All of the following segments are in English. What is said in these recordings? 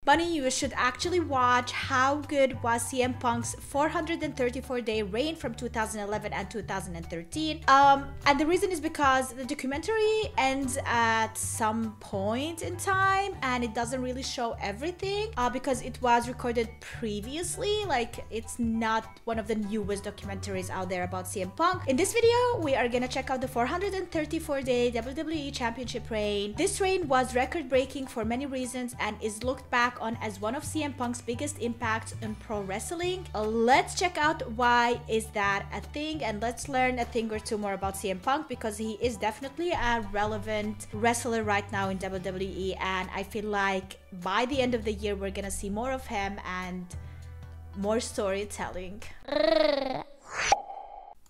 Bunny, you should actually watch how good was CM Punk's 434-day reign from 2011 and 2013. And the reason is because the documentary ends at some point in time and it doesn't really show everything because it was recorded previously. Like, it's not one of the newest documentaries out there about CM Punk. In this video, we are gonna check out the 434-day WWE Championship reign. This reign was record-breaking for many reasons and is looked back on as one of CM Punk's biggest impacts in pro wrestling. Let's check out why is that a thing, and let's learn a thing or two more about CM Punk because he is definitely a relevant wrestler right now in WWE, and I feel like by the end of the year we're gonna see more of him and more storytelling.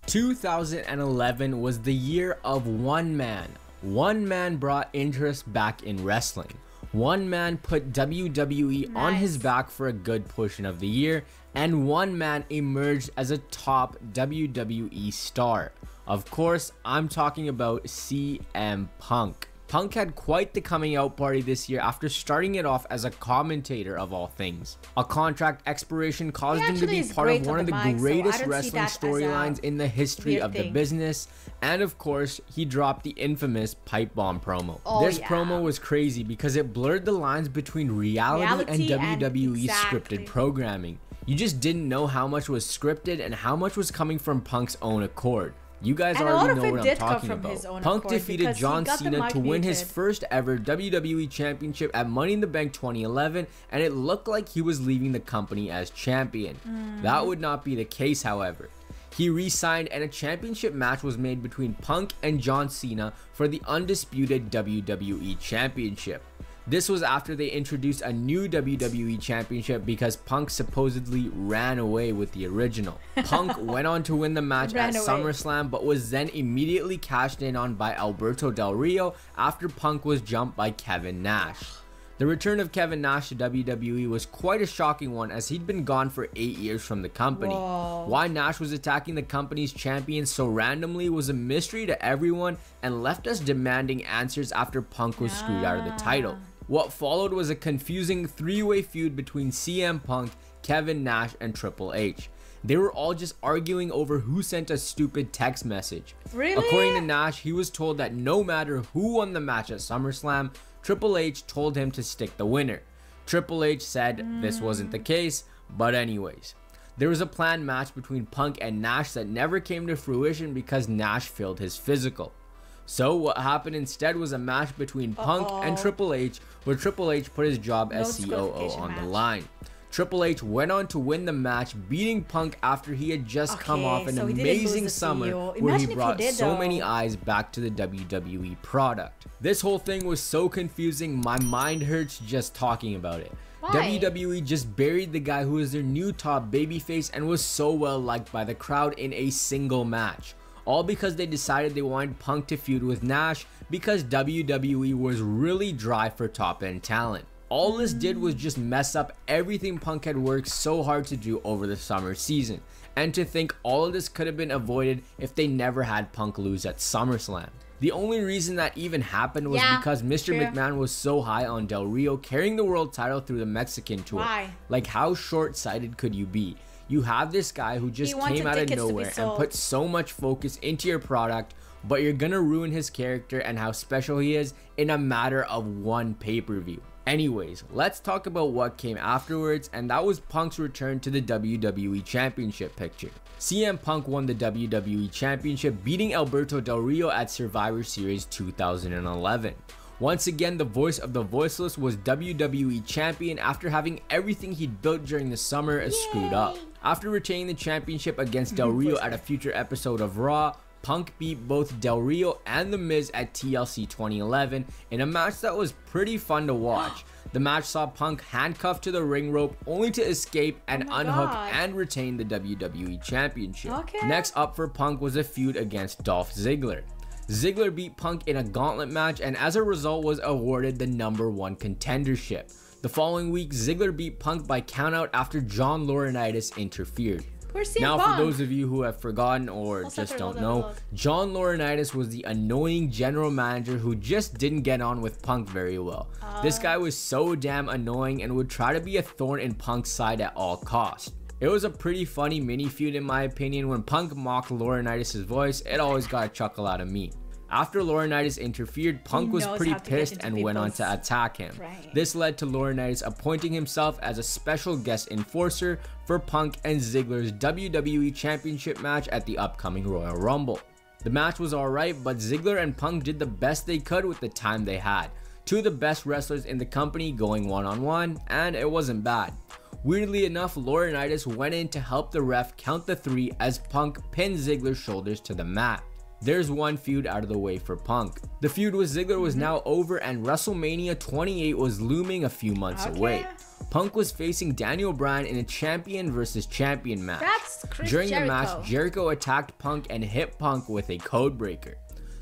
2011 was the year of one man. One man brought interest back in wrestling. One man put WWE on his back for a good portion of the year, and one man emerged as a top WWE star. Of course, I'm talking about CM Punk. Punk had quite the coming out party this year after starting it off as a commentator of all things. A contract expiration caused him to be part of one of the greatest wrestling storylines in the history of the business, and of course, he dropped the infamous pipe bomb promo. This promo was crazy because it blurred the lines between reality and WWE scripted programming. You just didn't know how much was scripted and how much was coming from Punk's own accord. You guys already know what I'm talking about. Punk defeated John Cena to win his first ever WWE Championship at Money in the Bank 2011, and it looked like he was leaving the company as champion. That would not be the case, however. He re-signed and a championship match was made between Punk and John Cena for the undisputed WWE Championship. This was after they introduced a new WWE Championship because Punk supposedly ran away with the original. Punk went on to win the match at SummerSlam, but was then immediately cashed in on by Alberto Del Rio after Punk was jumped by Kevin Nash. The return of Kevin Nash to WWE was quite a shocking one as he'd been gone for 8 years from the company. Why Nash was attacking the company's champion so randomly was a mystery to everyone and left us demanding answers after Punk was screwed out of the title. What followed was a confusing three-way feud between CM Punk, Kevin Nash, and Triple H. They were all just arguing over who sent a stupid text message. Really? According to Nash, he was told that no matter who won the match at SummerSlam, Triple H told him to stick the winner. Triple H said this wasn't the case, but anyways. There was a planned match between Punk and Nash that never came to fruition because Nash failed his physical. So what happened instead was a match between Punk and Triple H, where Triple H put his job as COO on the line. Triple H went on to win the match, beating Punk after he had just come off an amazing summer where he brought so many eyes back to the WWE product. This whole thing was so confusing, my mind hurts just talking about it. WWE just buried the guy who was their new top babyface and was so well liked by the crowd in a single match. All because they decided they wanted Punk to feud with Nash because WWE was really dry for top-end talent. All this did was just mess up everything Punk had worked so hard to do over the summer season. And to think all of this could have been avoided if they never had Punk lose at SummerSlam. The only reason that even happened was because Mr. McMahon was so high on Del Rio carrying the world title through the Mexican tour. Like, how short-sighted could you be? You have this guy who just came out of nowhere and put so much focus into your product, but you're gonna ruin his character and how special he is in a matter of one pay-per-view. Anyways, let's talk about what came afterwards, and that was Punk's return to the WWE Championship picture. CM Punk won the WWE Championship, beating Alberto Del Rio at Survivor Series 2011. Once again, the voice of the voiceless was WWE champion after having everything he'd built during the summer screwed up. After retaining the championship against Del Rio at a future episode of Raw, Punk beat both Del Rio and The Miz at TLC 2011 in a match that was pretty fun to watch. The match saw Punk handcuffed to the ring rope only to escape and unhook and retain the WWE Championship. Next up for Punk was a feud against Dolph Ziggler. Ziggler beat Punk in a gauntlet match and as a result was awarded the #1 contendership. The following week, Ziggler beat Punk by countout after John Laurinaitis interfered. Poor CM Now, Punk. for those of you who have forgotten or just don't know, John Laurinaitis was the annoying general manager who just didn't get on with Punk very well. This guy was so damn annoying and would try to be a thorn in Punk's side at all costs. It was a pretty funny mini feud in my opinion. When Punk mocked Laurinaitis' voice, it always got a chuckle out of me. After Laurinaitis interfered, Punk was pretty pissed and went on to attack him. This led to Laurinaitis appointing himself as a special guest enforcer for Punk and Ziggler's WWE Championship match at the upcoming Royal Rumble. The match was alright, but Ziggler and Punk did the best they could with the time they had. Two of the best wrestlers in the company going one-on-one, and it wasn't bad. Weirdly enough, Laurinaitis went in to help the ref count the 3 as Punk pinned Ziggler's shoulders to the mat. There's one feud out of the way for Punk. The feud with Ziggler was now over and WrestleMania 28 was looming a few months away. Punk was facing Daniel Bryan in a champion versus champion match. During the match, Jericho attacked Punk and hit Punk with a code breaker.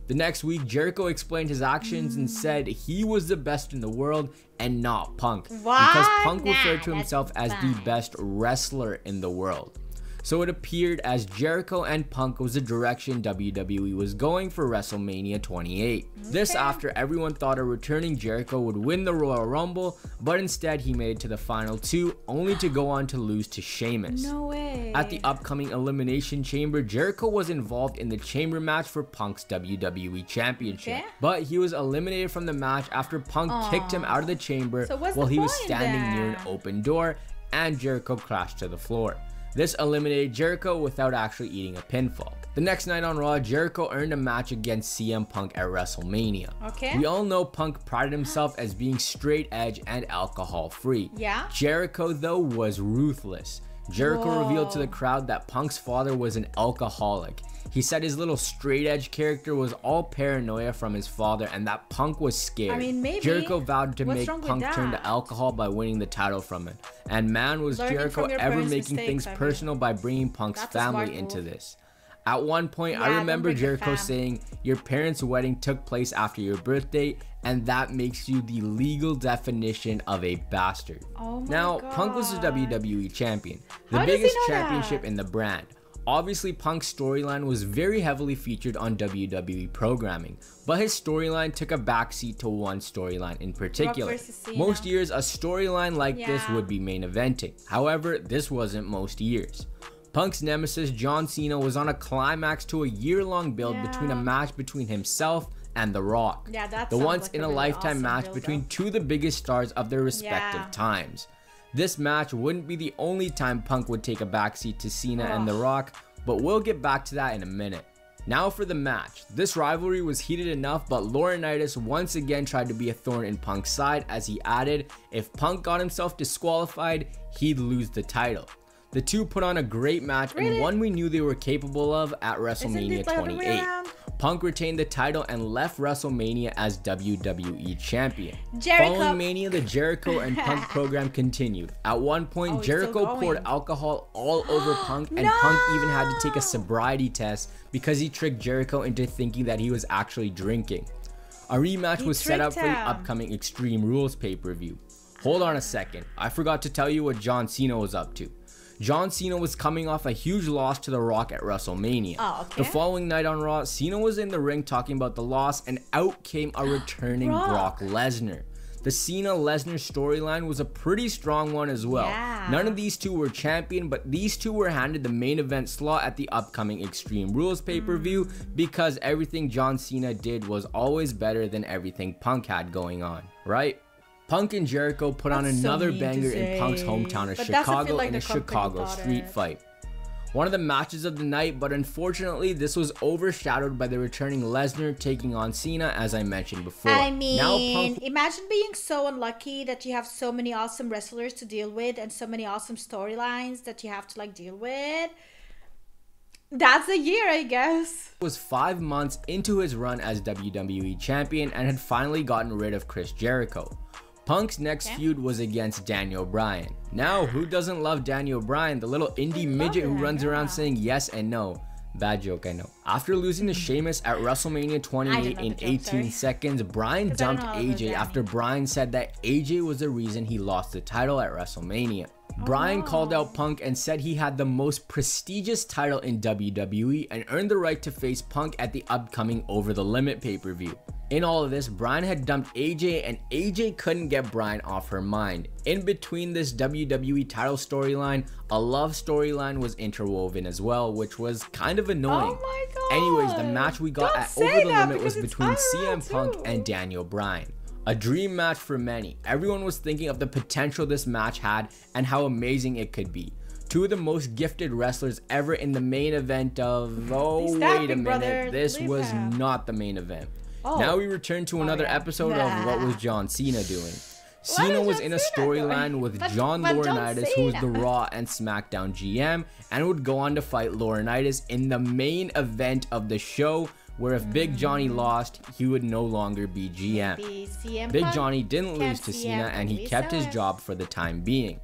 The next week, Jericho explained his actions and said he was the best in the world and not Punk. Because Punk referred to himself as the best wrestler in the world. So it appeared as Jericho and Punk was the direction WWE was going for WrestleMania 28. This after everyone thought a returning Jericho would win the Royal Rumble, but instead he made it to the final 2, only to go on to lose to Sheamus. No way. At the upcoming Elimination Chamber, Jericho was involved in the chamber match for Punk's WWE Championship. But he was eliminated from the match after Punk kicked him out of the chamber while he was standing near an open door, and Jericho crashed to the floor. This eliminated Jericho without actually eating a pinfall. The next night on Raw, Jericho earned a match against CM Punk at WrestleMania. We all know Punk prided himself as being straight edge and alcohol free. Jericho though was ruthless. Jericho revealed to the crowd that Punk's father was an alcoholic. He said his little straight edge character was all paranoia from his father and that Punk was scared. I mean, maybe. Jericho vowed to make Punk turn to alcohol by winning the title from it. And man, was Jericho ever making things personal by bringing Punk's family into this. At one point, I remember Jericho saying, "Your parents' wedding took place after your birthday, and that makes you the legal definition of a bastard." Now, Punk was the WWE champion, the biggest championship in the brand. Obviously, Punk's storyline was very heavily featured on WWE programming, but his storyline took a backseat to one storyline in particular. Most years, a storyline like this would be main eventing. However, this wasn't most years. Punk's nemesis John Cena was on a climax to a year-long build between a match between himself and The Rock. The once-in-a-lifetime match between two of the biggest stars of their respective times. This match wouldn't be the only time Punk would take a backseat to Cena and The Rock, but we'll get back to that in a minute. Now for the match. This rivalry was heated enough, but Laurinaitis once again tried to be a thorn in Punk's side as he added, if Punk got himself disqualified, he'd lose the title. The two put on a great match and one we knew they were capable of at WrestleMania 28. Punk retained the title and left WrestleMania as WWE champion. Following Mania, the Jericho and Punk program continued. At one point, Jericho poured alcohol all over Punk, and Punk even had to take a sobriety test because he tricked Jericho into thinking that he was actually drinking. A rematch was set up for the upcoming Extreme Rules pay-per-view. Hold on a second, I forgot to tell you what John Cena was up to. John Cena was coming off a huge loss to The Rock at WrestleMania. The following night on Raw, Cena was in the ring talking about the loss, and out came a returning Brock Lesnar. The Cena-Lesnar storyline was a pretty strong one as well. None of these two were champion, but these two were handed the main event slot at the upcoming Extreme Rules pay-per-view because everything John Cena did was always better than everything Punk had going on, right? Punk and Jericho put on another banger in Punk's hometown of Chicago in a Chicago street fight. One of the matches of the night, but unfortunately this was overshadowed by the returning Lesnar taking on Cena, as I mentioned before. I mean, imagine being so unlucky that you have so many awesome wrestlers to deal with and so many awesome storylines that you have to like deal with. That's a year, I guess. Was 5 months into his run as WWE champion and had finally gotten rid of Chris Jericho. Punk's next feud was against Daniel Bryan. Now, who doesn't love Daniel Bryan, the little indie midget who runs around saying yes and no? Bad joke, I know. After losing to Sheamus at WrestleMania 28 in 18 seconds, Bryan dumped AJ after Bryan said that AJ was the reason he lost the title at WrestleMania. Bryan called out Punk and said he had the most prestigious title in WWE and earned the right to face Punk at the upcoming Over the Limit pay-per-view. In all of this, Bryan had dumped AJ and AJ couldn't get Bryan off her mind. In between this WWE title storyline, a love storyline was interwoven as well, which was kind of annoying. Oh my god. Anyways, the match we got at Over the Limit was between CM Punk and Daniel Bryan. A dream match for many. Everyone was thinking of the potential this match had and how amazing it could be. Two of the most gifted wrestlers ever in the main event of... Oh, wait a minute. This was not the main event. Now we return to another episode of What Was John Cena Doing? Cena was in a storyline with John Laurinaitis, who was the Raw and SmackDown GM, and would go on to fight Laurinaitis in the main event of the show, where if Big Johnny lost, he would no longer be GM. Big Johnny didn't lose to Cena, and he kept his job for the time being.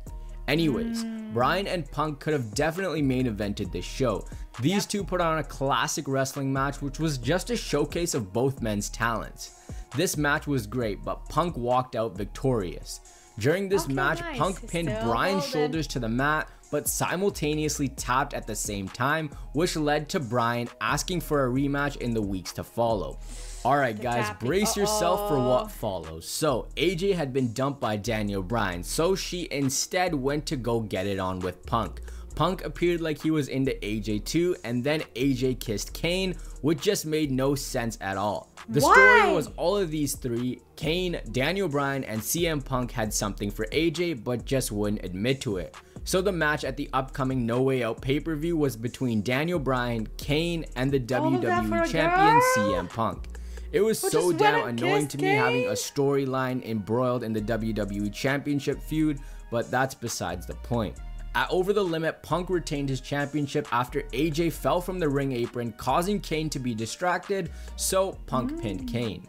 Anyways, Bryan and Punk could have definitely main evented this show. These two put on a classic wrestling match, which was just a showcase of both men's talents. This match was great, but Punk walked out victorious. During this match, Punk pinned Bryan's shoulders to the mat, but simultaneously tapped at the same time, which led to Bryan asking for a rematch in the weeks to follow. Alright guys, brace yourself for what follows. So, AJ had been dumped by Daniel Bryan, so she instead went to go get it on with Punk. Punk appeared like he was into AJ too, and then AJ kissed Kane, which just made no sense at all. The story was all of these three, Kane, Daniel Bryan, and CM Punk had something for AJ, but just wouldn't admit to it. So the match at the upcoming No Way Out pay-per-view was between Daniel Bryan, Kane, and the WWE Champion CM Punk. It was so damn annoying to me having a storyline embroiled in the WWE Championship feud, but that's besides the point. At Over the Limit, Punk retained his championship after AJ fell from the ring apron, causing Kane to be distracted, so Punk pinned Kane.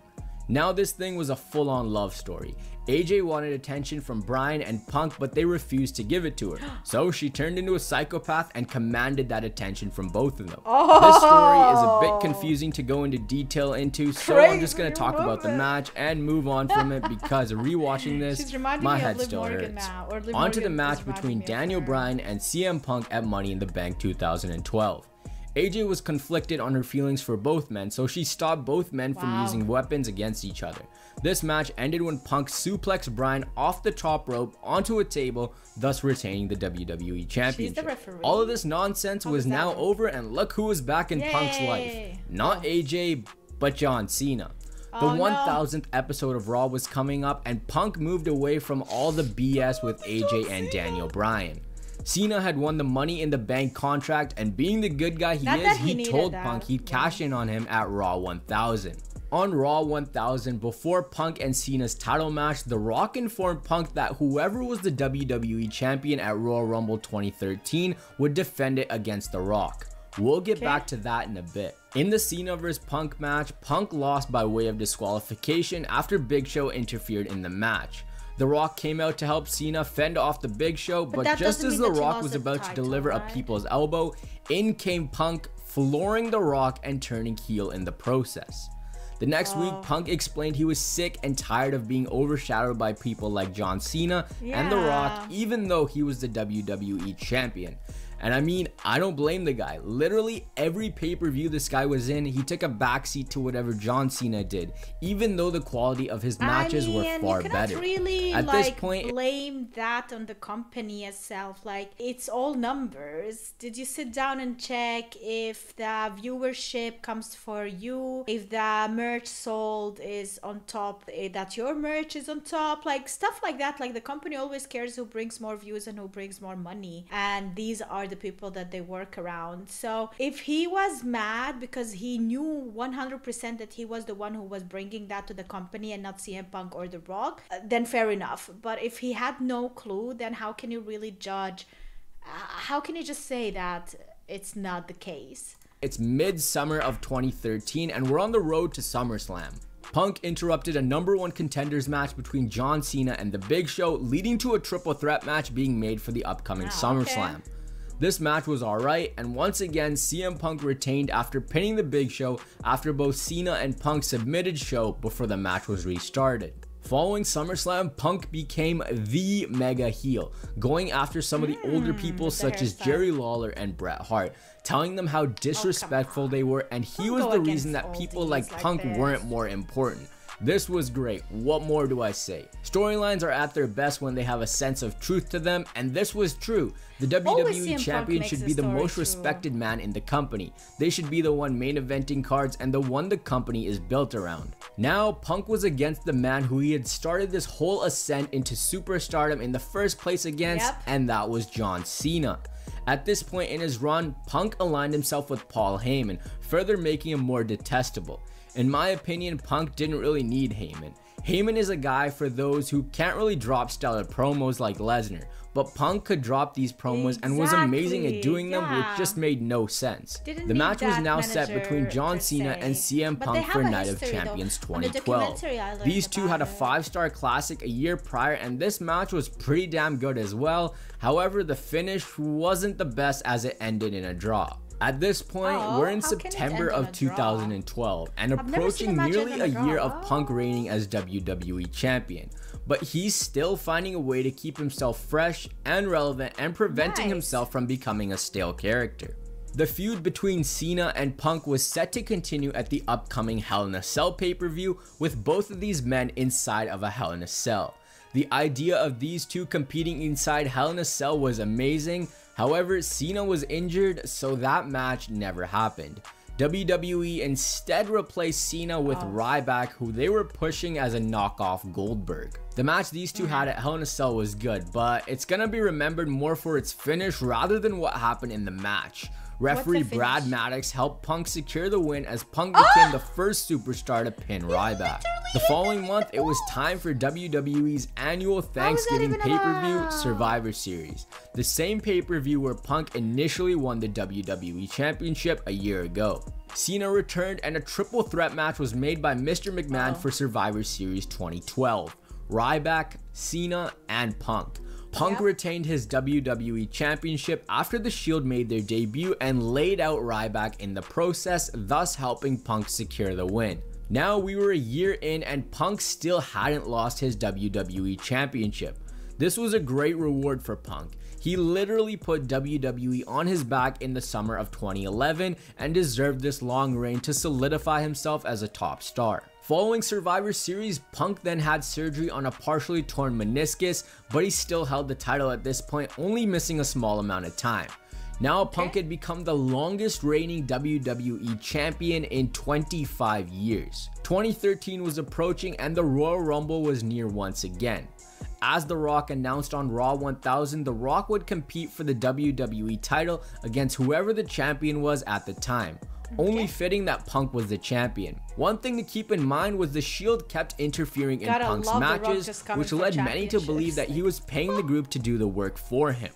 Now this thing was a full-on love story. AJ wanted attention from Bryan and Punk, but they refused to give it to her. So she turned into a psychopath and commanded that attention from both of them. This story is a bit confusing to go into detail into, so I'm just going to talk about the match and move on from it because rewatching this, my head still hurts. On to the match between Daniel Bryan and CM Punk at Money in the Bank 2012. AJ was conflicted on her feelings for both men, so she stopped both men from using weapons against each other. This match ended when Punk suplexed Bryan off the top rope onto a table, thus retaining the WWE Championship. All of this nonsense was now over, and look who was back in Punk's life. Not AJ, but John Cena. The 1000th episode of Raw was coming up, and Punk moved away from all the BS with AJ and Daniel Bryan. Cena had won the Money in the Bank contract, and being the good guy he told Punk he'd cash in on him at Raw 1000. On Raw 1000, before Punk and Cena's title match, The Rock informed Punk that whoever was the WWE Champion at Royal Rumble 2013 would defend it against The Rock. We'll get back to that in a bit. In the Cena vs Punk match, Punk lost by way of disqualification after Big Show interfered in the match. The Rock came out to help Cena fend off the Big Show, but just as The Rock was about to deliver a people's elbow, in came Punk, flooring The Rock and turning heel in the process. The next week, Punk explained he was sick and tired of being overshadowed by people like John Cena and The Rock, even though he was the WWE Champion. And I mean, I don't blame the guy. Literally every pay-per-view this guy was in, he took a backseat to whatever John Cena did, even though the quality of his matches were far better. Really, at this point, blame that on the company itself. Like, it's all numbers. Did you sit down and check if the viewership comes for you, if the merch sold is on top, that your merch is on top, like stuff like that? Like, the company always cares who brings more views and who brings more money, and these are the people that they work around. So if he was mad because he knew 100% that he was the one who was bringing that to the company and not CM Punk or The Rock, then fair enough. But if he had no clue, then how can you really judge? How can you just say that it's not the case? It's mid-summer of 2013 and we're on the road to SummerSlam. Punk interrupted a #1 contenders match between John Cena and The Big Show, leading to a triple threat match being made for the upcoming SummerSlam. This match was alright, and once again CM Punk retained after pinning The Big Show after both Cena and Punk submitted Show before the match was restarted. Following SummerSlam, Punk became the mega heel, going after some of the older people such as Jerry Lawler and Bret Hart, telling them how disrespectful they were, and he was the reason that people like Punk weren't more important. This was great. What more do I say? Storylines are at their best when they have a sense of truth to them, and this was true. The WWE champion should be the most respected man in the company. They should be the one main eventing cards and the one the company is built around. Now, Punk was against the man who he had started this whole ascent into superstardom in the first place against, and that was John Cena. At this point in his run, Punk aligned himself with Paul Heyman, further making him more detestable. In my opinion, Punk didn't really need Heyman. Heyman is a guy for those who can't really drop stellar promos like Lesnar, but Punk could drop these promos and was amazing at doing them, which just made no sense. The match was now set between John Cena and CM Punk for Night of Champions 2012. These two had a 5-star classic a year prior, and this match was pretty damn good as well. However, the finish wasn't the best as it ended in a draw. At this point, we're in September of 2012 and approaching nearly a year of Punk reigning as WWE champion, but he's still finding a way to keep himself fresh and relevant and preventing himself from becoming a stale character. The feud between Cena and Punk was set to continue at the upcoming Hell in a Cell pay-per-view, with both of these men inside of a Hell in a Cell. The idea of these two competing inside Hell in a Cell was amazing. However, Cena was injured, so that match never happened. WWE instead replaced Cena with Ryback, who they were pushing as a knockoff Goldberg. The match these two had at Hell in a Cell was good, but it's gonna be remembered more for its finish rather than what happened in the match. Referee Brad Maddox helped Punk secure the win as Punk became the first superstar to pin Ryback. The following month, it was time for WWE's annual Thanksgiving pay-per-view, Survivor Series, the same pay-per-view where Punk initially won the WWE Championship a year ago. Cena returned and a triple threat match was made by Mr. McMahon for Survivor Series 2012. Ryback, Cena, and Punk. Punk retained his WWE Championship after the Shield made their debut and laid out Ryback in the process, thus helping Punk secure the win. Now we were a year in and Punk still hadn't lost his WWE Championship. This was a great reward for Punk. He literally put WWE on his back in the summer of 2011 and deserved this long reign to solidify himself as a top star. Following Survivor Series, Punk then had surgery on a partially torn meniscus, but he still held the title at this point, only missing a small amount of time. Now Punk had become the longest reigning WWE champion in 25 years. 2013 was approaching and the Royal Rumble was near once again. As The Rock announced on Raw 1000, The Rock would compete for the WWE title against whoever the champion was at the time. Only fitting that Punk was the champion. One thing to keep in mind was the Shield kept interfering in Punk's matches, which led many to believe that he was paying the group to do the work for him.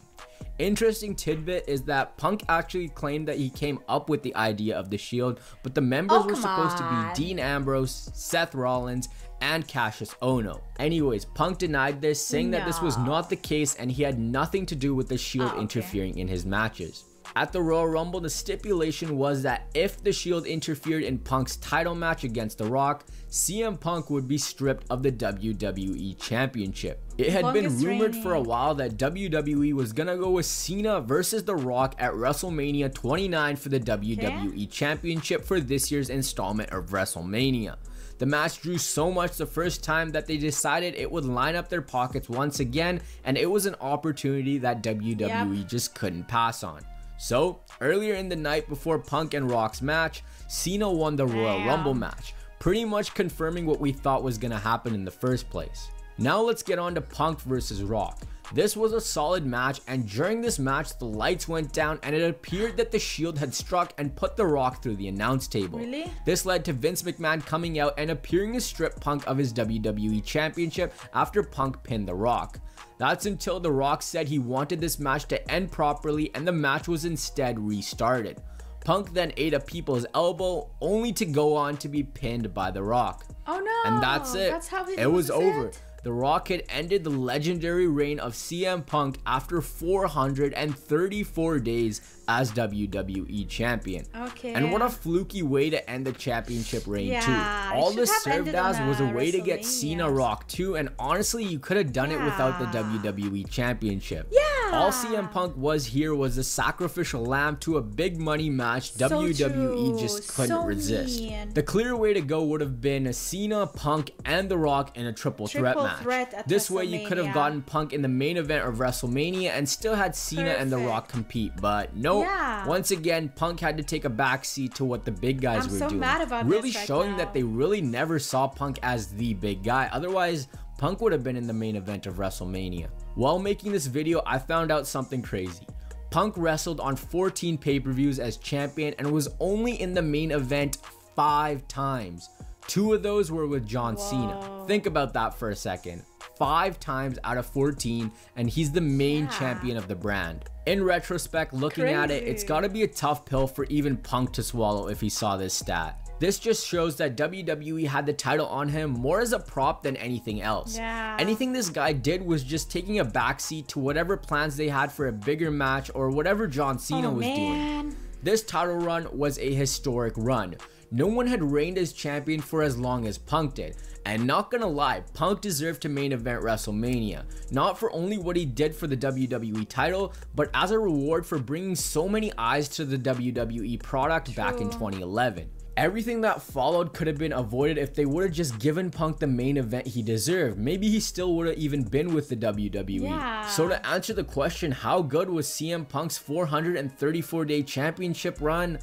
Interesting tidbit is that Punk actually claimed that he came up with the idea of the Shield, but the members were supposed to be Dean Ambrose, Seth Rollins, and Cassius Ohno. Anyways, Punk denied this, saying that this was not the case and he had nothing to do with the Shield interfering in his matches. At the Royal Rumble, the stipulation was that if the Shield interfered in Punk's title match against The Rock, CM Punk would be stripped of the WWE Championship. It had been rumored for a while that WWE was gonna go with Cena versus The Rock at WrestleMania 29 for the WWE Championship for this year's installment of WrestleMania. The match drew so much the first time that they decided it would line up their pockets once again, and it was an opportunity that WWE just couldn't pass on. So, earlier in the night before Punk and Rock's match, Cena won the Royal Rumble match, pretty much confirming what we thought was gonna happen in the first place. Now let's get on to Punk versus Rock. This was a solid match, and during this match the lights went down and it appeared that the Shield had struck and put The Rock through the announce table. This led to Vince McMahon coming out and appearing to strip Punk of his WWE Championship after Punk pinned The Rock. That's until The Rock said he wanted this match to end properly and the match was instead restarted. Punk then ate a people's elbow, only to go on to be pinned by The Rock. Oh no! And that's it. That's how it was over. The Rock had ended the legendary reign of CM Punk after 434 days as WWE champion. Okay. And what a fluky way to end the championship reign Yeah, too. it All should this have served ended as on was a a way to get WrestleMania. Cena Rock too, and honestly you could have done it without the Yeah. WWE championship. Yeah. All CM Punk was here was a sacrificial lamb to a big money match So WWE true. just couldn't So resist. mean. The clear way to go would have been Cena, Punk, and The Rock in a triple threat match. At This way you could have WrestleMania. gotten Punk in the main event of WrestleMania and still had Cena and The Perfect. Rock compete, but nope. Yeah. Once again, Punk had to take a backseat to what the big guys I'm were so doing. mad about really this right showing now. that they really never saw Punk as the big guy. Otherwise, Punk would have been in the main event of WrestleMania. While making this video, I found out something crazy. Punk wrestled on 14 pay-per-views as champion and was only in the main event 5 times. 2 of those were with John Cena. Think about that for a second. 5 times out of 14, and he's the main champion of the brand. In retrospect, looking at it, it's gotta be a tough pill for even Punk to swallow if he saw this stat. This just shows that WWE had the title on him more as a prop than anything else. Yeah. Anything this guy did was just taking a backseat to whatever plans they had for a bigger match or whatever John Cena was doing. This title run was a historic run. No one had reigned as champion for as long as Punk did. And not gonna lie, Punk deserved to main event WrestleMania. Not for only what he did for the WWE title, but as a reward for bringing so many eyes to the WWE product back in 2011. Everything that followed could have been avoided if they would have just given Punk the main event he deserved. Maybe he still would have even been with the WWE. Yeah. So to answer the question, how good was CM Punk's 434-day championship run?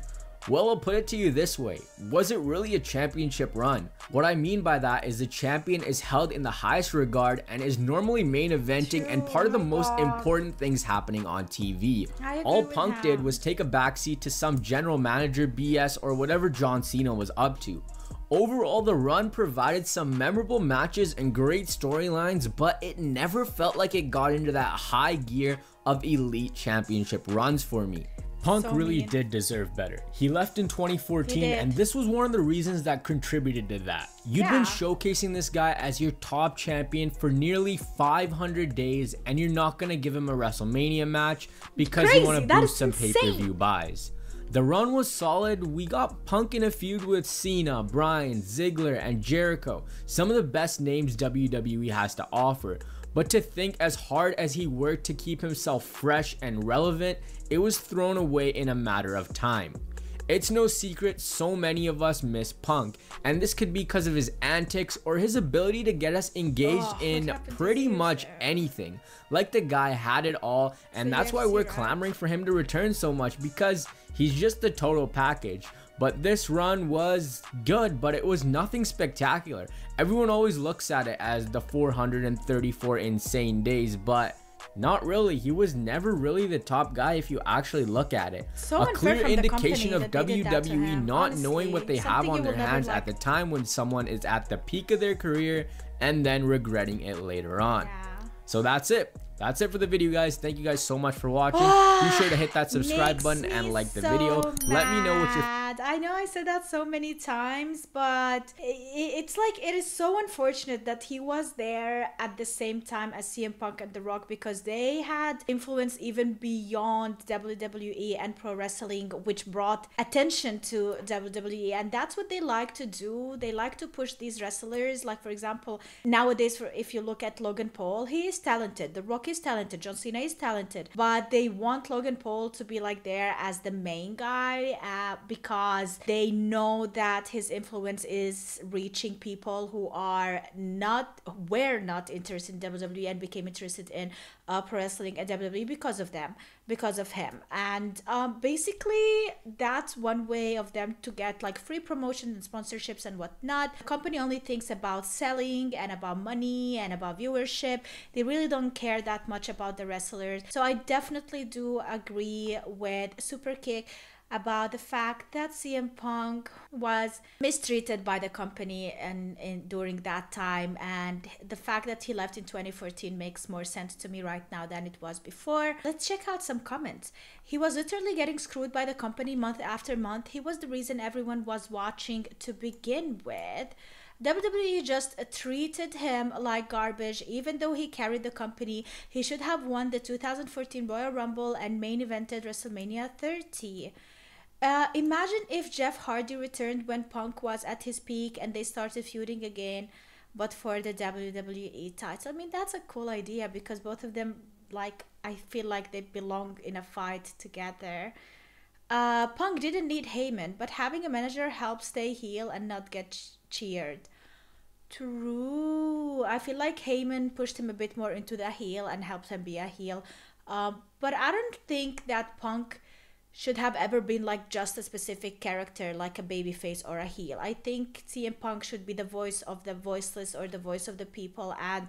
Well, I'll put it to you this way. Was it really a championship run? What I mean by that is the champion is held in the highest regard and is normally main eventing and part of the most important things happening on TV. All Punk did was take a backseat to some general manager BS or whatever John Cena was up to. Overall, the run provided some memorable matches and great storylines, but it never felt like it got into that high gear of elite championship runs for me. Punk really did deserve better. He left in 2014, and this was one of the reasons that contributed to that. You'd been showcasing this guy as your top champion for nearly 500 days, and you're not gonna give him a WrestleMania match because you want to boost some pay-per-view buys. The run was solid. We got Punk in a feud with Cena, Bryan, Ziggler, and Jericho, some of the best names WWE has to offer. But to think as hard as he worked to keep himself fresh and relevant, it was thrown away in a matter of time. It's no secret so many of us miss Punk, and this could be because of his antics or his ability to get us engaged in pretty much anything. Like, the guy had it all, and that's why we're clamoring for him to return so much, because he's just the total package. But this run was good, but it was nothing spectacular. Everyone always looks at it as the 434 insane days, but not really. He was never really the top guy if you actually look at it. A clear indication of WWE not knowing what they have on their hands at the time when someone is at the peak of their career and then regretting it later on. So that's it. That's it for the video, guys. Thank you guys so much for watching. Be sure to hit that subscribe button and like the video. Let me know what your... I know I said that so many times, but it's like, it is so unfortunate that he was there at the same time as CM Punk and The Rock, because they had influence even beyond WWE and pro wrestling, which brought attention to WWE. And that's what they like to do. They like to push these wrestlers. Like, for example, nowadays, if you look at Logan Paul, he is talented. The Rock is talented. John Cena is talented. But they want Logan Paul to be like there as the main guy because they know that his influence is reaching people who were not interested in WWE and became interested in pro wrestling and WWE because of him. And basically, that's one way of them to get like free promotion and sponsorships and whatnot. The company only thinks about selling and about money and about viewership. They really don't care that much about the wrestlers. So I definitely do agree with Superkick about the fact that CM Punk was mistreated by the company and during that time, and the fact that he left in 2014 makes more sense to me right now than it was before. Let's check out some comments. He was literally getting screwed by the company month after month. He was the reason everyone was watching to begin with. WWE just treated him like garbage. Even though he carried the company, he should have won the 2014 Royal Rumble and main evented WrestleMania 30. Imagine if Jeff Hardy returned when Punk was at his peak and they started feuding again, but for the WWE title. I mean, that's a cool idea because both of them, like, I feel like they belong in a fight together. Punk didn't need Heyman, but having a manager helps stay heel and not get cheered. True. I feel like Heyman pushed him a bit more into the heel and helped him be a heel. But I don't think that Punk should have ever been like just a specific character like a babyface or a heel. I think CM Punk should be the voice of the voiceless or the voice of the people, and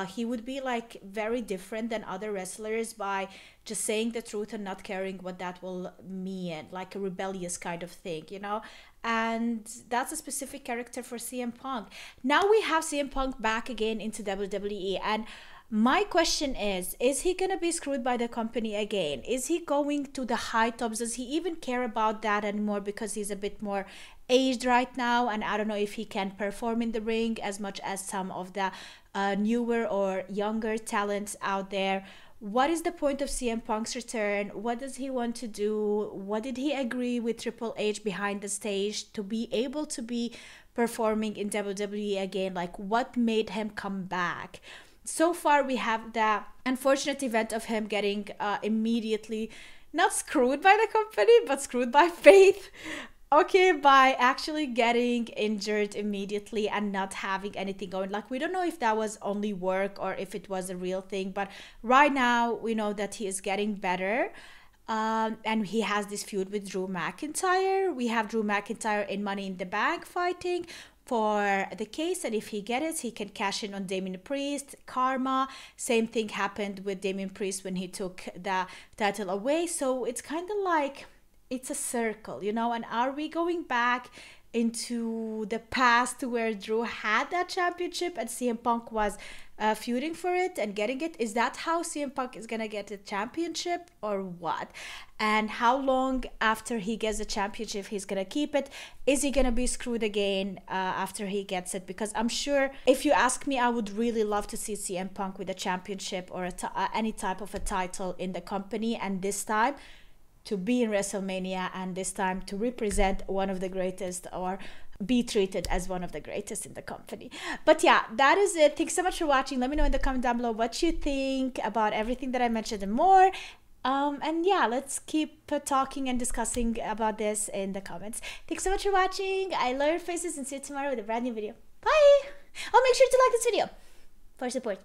he would be like very different than other wrestlers by just saying the truth and not caring what that will mean, like a rebellious kind of thing, you know. And that's a specific character for CM Punk. Now we have CM Punk back again into WWE, and my question is he gonna be screwed by the company again? Is he going to the high tops? Does he even care about that anymore because he's a bit more aged right now? And I don't know if he can perform in the ring as much as some of the newer or younger talents out there. What is the point of CM Punk's return? What does he want to do? What did he agree with Triple H behind the stage to be able to be performing in WWE again? Like, what made him come back? So far, we have the unfortunate event of him getting immediately not screwed by the company, but screwed by fate. Okay, by actually getting injured immediately and not having anything going. Like, we don't know if that was only work or if it was a real thing, but right now we know that he is getting better. And he has this feud with Drew McIntyre. We have Drew McIntyre in Money in the Bank fighting for the case, and if he gets it, he can cash in on Damian Priest. Karma, same thing happened with Damian Priest when he took the title away. So it's kind of like it's a circle, you know. And are we going back into the past where Drew had that championship and CM Punk was feuding for it and getting it? Is that how CM Punk is gonna get the championship or what? And how long after he gets the championship he's gonna keep it? Is he gonna be screwed again after he gets it? Because I'm sure, if you ask me, I would really love to see CM Punk with a championship or any type of a title in the company, and this time to be in WrestleMania, and this time to represent one of the greatest or be treated as one of the greatest in the company. But yeah, that is it. Thanks so much for watching. Let me know in the comment down below what you think about everything that I mentioned and more. And yeah, let's keep talking and discussing about this in the comments. Thanks so much for watching. I love your faces, and see you tomorrow with a brand new video. Bye! Oh, make sure to like this video for support.